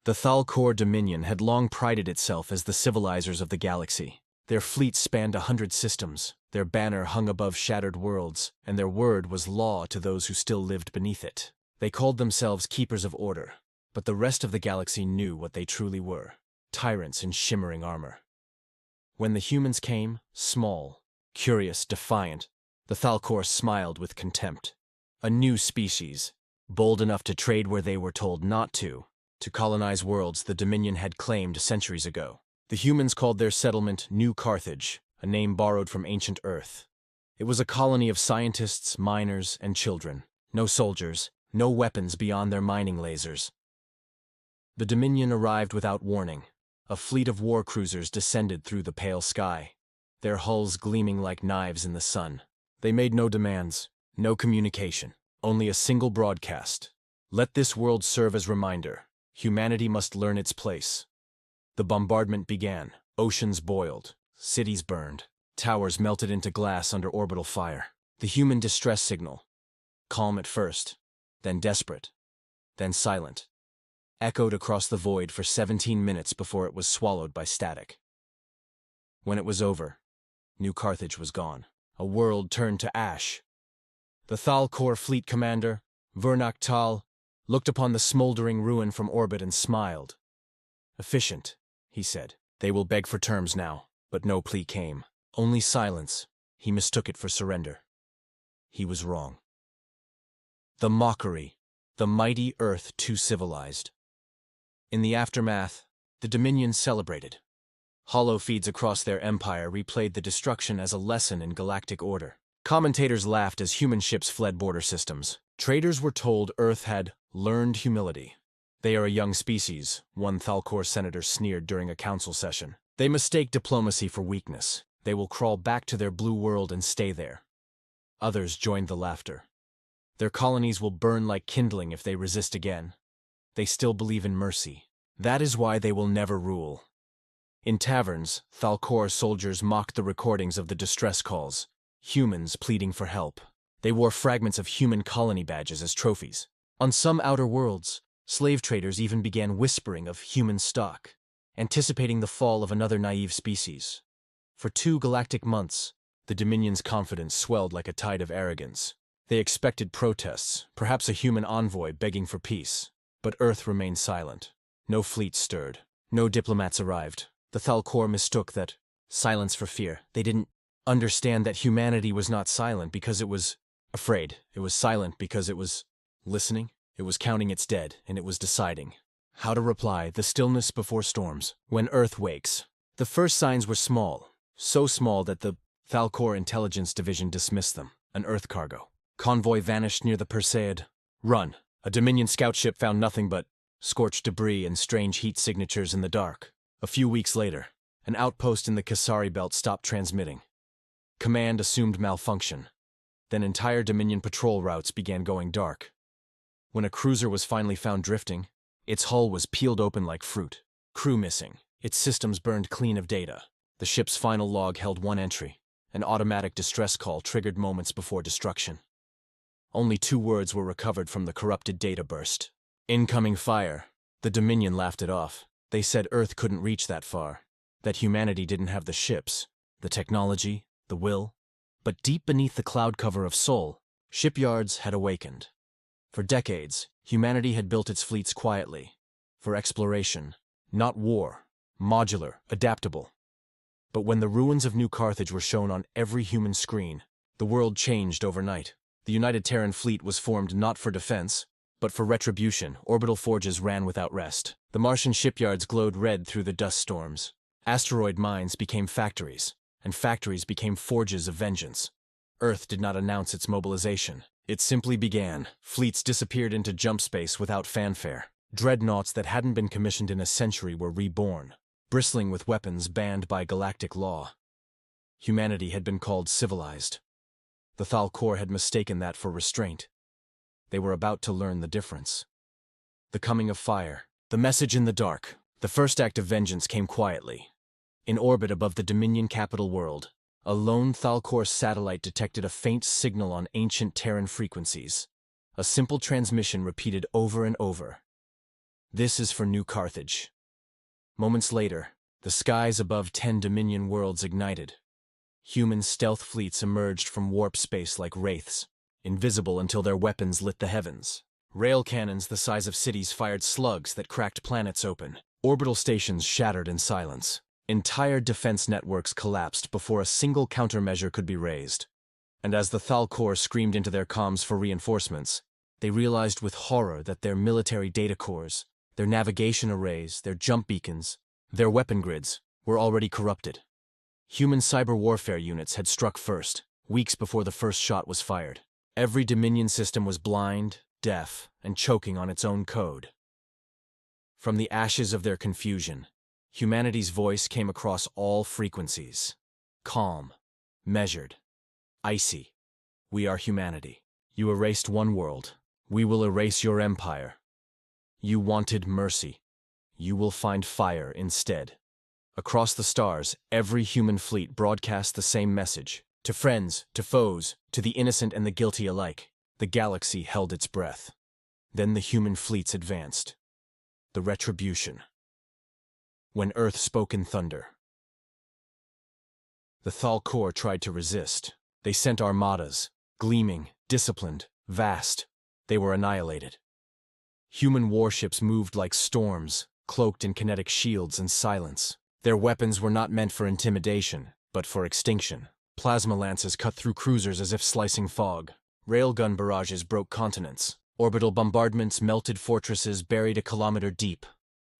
The Thalkor Dominion had long prided itself as the civilizers of the galaxy. Their fleet spanned 100 systems, their banner hung above shattered worlds, and their word was law to those who still lived beneath it. They called themselves keepers of order, but the rest of the galaxy knew what they truly were: tyrants in shimmering armor. When the humans came, small, curious, defiant, the Thalkor smiled with contempt. A new species, bold enough to trade where they were told not to colonize worlds the Dominion had claimed centuries ago. The humans called their settlement New Carthage, a name borrowed from ancient Earth. It was a colony of scientists, miners, and children. No soldiers, no weapons beyond their mining lasers. The Dominion arrived without warning. A fleet of war cruisers descended through the pale sky, their hulls gleaming like knives in the sun. They made no demands, no communication, only a single broadcast. Let this world serve as reminder. Humanity must learn its place. The bombardment began. Oceans boiled, cities burned, towers melted into glass under orbital fire. The human distress signal, calm at first, then desperate, then silent, echoed across the void for 17 minutes before it was swallowed by static. When it was over, New Carthage was gone. A world turned to ash. The Thalkor fleet commander, Vernak Tal, looked upon the smoldering ruin from orbit and smiled. Efficient, he said. They will beg for terms now, but no plea came. Only silence. He mistook it for surrender. He was wrong. The mockery, the mighty Earth too civilized. In the aftermath, the Dominion celebrated. Hollow feeds across their empire replayed the destruction as a lesson in galactic order. Commentators laughed as human ships fled border systems. Traders were told Earth had learned humility. They are a young species, one Thalkor senator sneered during a council session. They mistake diplomacy for weakness. They will crawl back to their blue world and stay there. Others joined the laughter. Their colonies will burn like kindling if they resist again. They still believe in mercy. That is why they will never rule. In taverns, Thalkor soldiers mocked the recordings of the distress calls, humans pleading for help. They wore fragments of human colony badges as trophies. On some outer worlds, slave traders even began whispering of human stock, anticipating the fall of another naive species. For 2 galactic months, the Dominion's confidence swelled like a tide of arrogance. They expected protests, perhaps a human envoy begging for peace. But Earth remained silent. No fleet stirred. No diplomats arrived. The Thalkor mistook that silence for fear. They didn't understand that humanity was not silent because it was afraid. It was silent because it was listening. It was counting its dead, and it was deciding how to reply. The stillness before storms. When Earth wakes. The first signs were small, so small that the Thalkor Intelligence Division dismissed them. An Earth cargo. Convoy vanished near the Perseid. Run. A Dominion scout ship found nothing but scorched debris and strange heat signatures in the dark. A few weeks later, an outpost in the Kasari Belt stopped transmitting. Command assumed malfunction. Then entire Dominion patrol routes began going dark. When a cruiser was finally found drifting, its hull was peeled open like fruit. Crew missing. Its systems burned clean of data. The ship's final log held one entry. An automatic distress call triggered moments before destruction. Only 2 words were recovered from the corrupted data burst. Incoming fire. The Dominion laughed it off. They said Earth couldn't reach that far. That humanity didn't have the ships, the technology, the will. But deep beneath the cloud cover of Sol, shipyards had awakened. For decades, humanity had built its fleets quietly. For exploration, not war. Modular, adaptable. But when the ruins of New Carthage were shown on every human screen, the world changed overnight. The United Terran Fleet was formed not for defense, but for retribution. Orbital forges ran without rest. The Martian shipyards glowed red through the dust storms. Asteroid mines became factories, and factories became forges of vengeance. Earth did not announce its mobilization. It simply began. Fleets disappeared into jump space without fanfare. Dreadnoughts that hadn't been commissioned in a century were reborn, bristling with weapons banned by galactic law. Humanity had been called civilized. The Thalkor had mistaken that for restraint. They were about to learn the difference. The coming of fire, the message in the dark. The first act of vengeance came quietly. In orbit above the Dominion capital world, a lone Thalkor satellite detected a faint signal on ancient Terran frequencies. A simple transmission repeated over and over. This is for New Carthage. Moments later, the skies above 10 Dominion worlds ignited. Human stealth fleets emerged from warp space like wraiths, invisible until their weapons lit the heavens. Rail cannons the size of cities fired slugs that cracked planets open. Orbital stations shattered in silence. Entire defense networks collapsed before a single countermeasure could be raised. And as the Thalkor screamed into their comms for reinforcements, they realized with horror that their military data cores, their navigation arrays, their jump beacons, their weapon grids were already corrupted. Human cyber warfare units had struck first, weeks before the first shot was fired. Every Dominion system was blind, deaf, and choking on its own code. From the ashes of their confusion, humanity's voice came across all frequencies. Calm, measured, icy. We are humanity. You erased one world. We will erase your empire. You wanted mercy. You will find fire instead. Across the stars, every human fleet broadcast the same message. To friends, to foes, to the innocent and the guilty alike. The galaxy held its breath. Then the human fleets advanced. The retribution. When Earth spoke in thunder. The Thalkor tried to resist. They sent armadas, gleaming, disciplined, vast. They were annihilated. Human warships moved like storms, cloaked in kinetic shields and silence. Their weapons were not meant for intimidation, but for extinction. Plasma lances cut through cruisers as if slicing fog. Railgun barrages broke continents. Orbital bombardments melted fortresses buried a kilometer deep.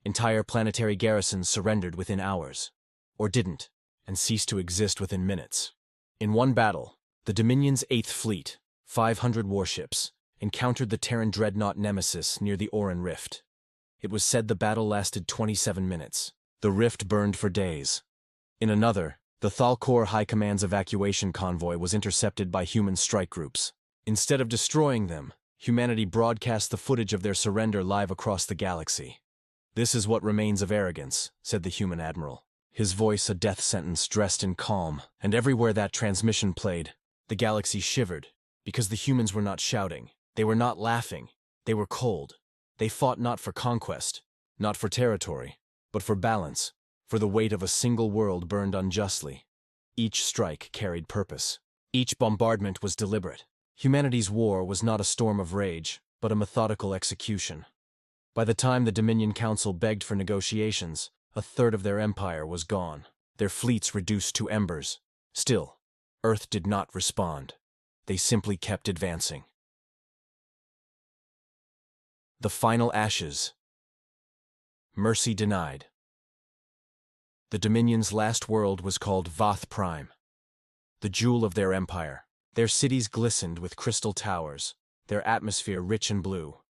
Entire planetary garrisons surrendered within hours. Or didn't, and ceased to exist within minutes. In one battle, the Dominion's 8th Fleet, 500 warships, encountered the Terran dreadnought Nemesis near the Oran Rift. It was said the battle lasted 27 minutes. The rift burned for days. In another, the Thalkor High Command's evacuation convoy was intercepted by human strike groups. Instead of destroying them, humanity broadcast the footage of their surrender live across the galaxy. "This is what remains of arrogance," said the human admiral. His voice a death sentence dressed in calm, and everywhere that transmission played, the galaxy shivered, because the humans were not shouting. They were not laughing. They were cold. They fought not for conquest, not for territory, but for balance, for the weight of a single world burned unjustly. Each strike carried purpose. Each bombardment was deliberate. Humanity's war was not a storm of rage, but a methodical execution. By the time the Dominion Council begged for negotiations, a third of their empire was gone, their fleets reduced to embers. Still, Earth did not respond. They simply kept advancing. The final ashes. Mercy denied. The Dominion's last world was called Voth Prime, the jewel of their empire. Their cities glistened with crystal towers, their atmosphere rich and blue.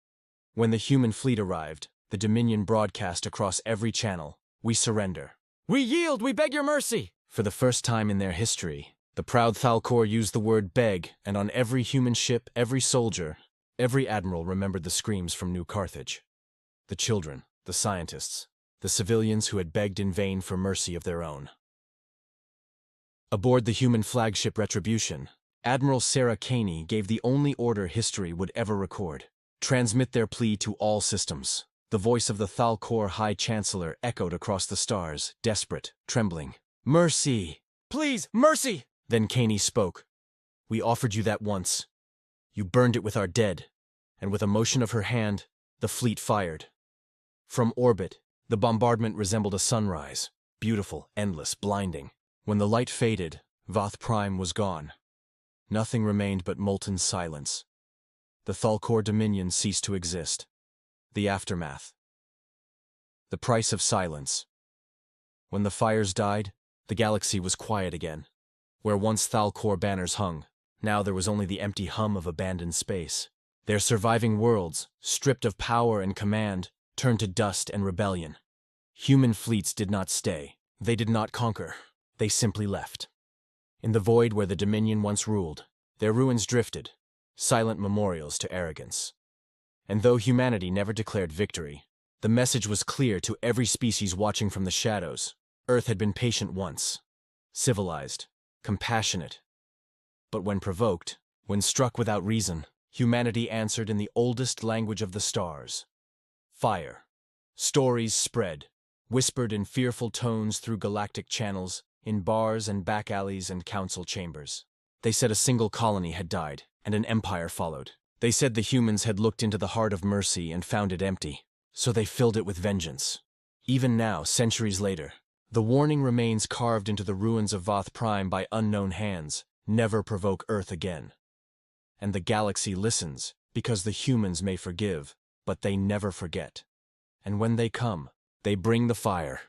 When the human fleet arrived, the Dominion broadcast across every channel, "We surrender. We yield, we beg your mercy!" For the first time in their history, the proud Thalkor used the word beg, and on every human ship, every soldier, every admiral remembered the screams from New Carthage. The children, the scientists, the civilians who had begged in vain for mercy of their own. Aboard the human flagship Retribution, Admiral Sarah Caney gave the only order history would ever record. Transmit their plea to all systems. The voice of the Thalkor High Chancellor echoed across the stars, desperate, trembling. "Mercy! Please, mercy!" Then Caney spoke. "We offered you that once. You burned it with our dead." And with a motion of her hand, the fleet fired. From orbit, the bombardment resembled a sunrise, beautiful, endless, blinding. When the light faded, Voth Prime was gone. Nothing remained but molten silence. The Thalkor Dominion ceased to exist. The aftermath. The price of silence. When the fires died, the galaxy was quiet again. Where once Thalkor banners hung, now there was only the empty hum of abandoned space. Their surviving worlds, stripped of power and command, turned to dust and rebellion. Human fleets did not stay. They did not conquer. They simply left. In the void where the Dominion once ruled, their ruins drifted, silent memorials to arrogance. And though humanity never declared victory, the message was clear to every species watching from the shadows. Earth had been patient once, civilized, compassionate. But when provoked, when struck without reason, humanity answered in the oldest language of the stars: fire. Stories spread, whispered in fearful tones through galactic channels, in bars and back alleys and council chambers. They said a single colony had died, and an empire followed. They said the humans had looked into the heart of mercy and found it empty, so they filled it with vengeance. Even now, centuries later, the warning remains carved into the ruins of Voth Prime by unknown hands: never provoke Earth again. And the galaxy listens, because the humans may forgive, but they never forget. And when they come, they bring the fire.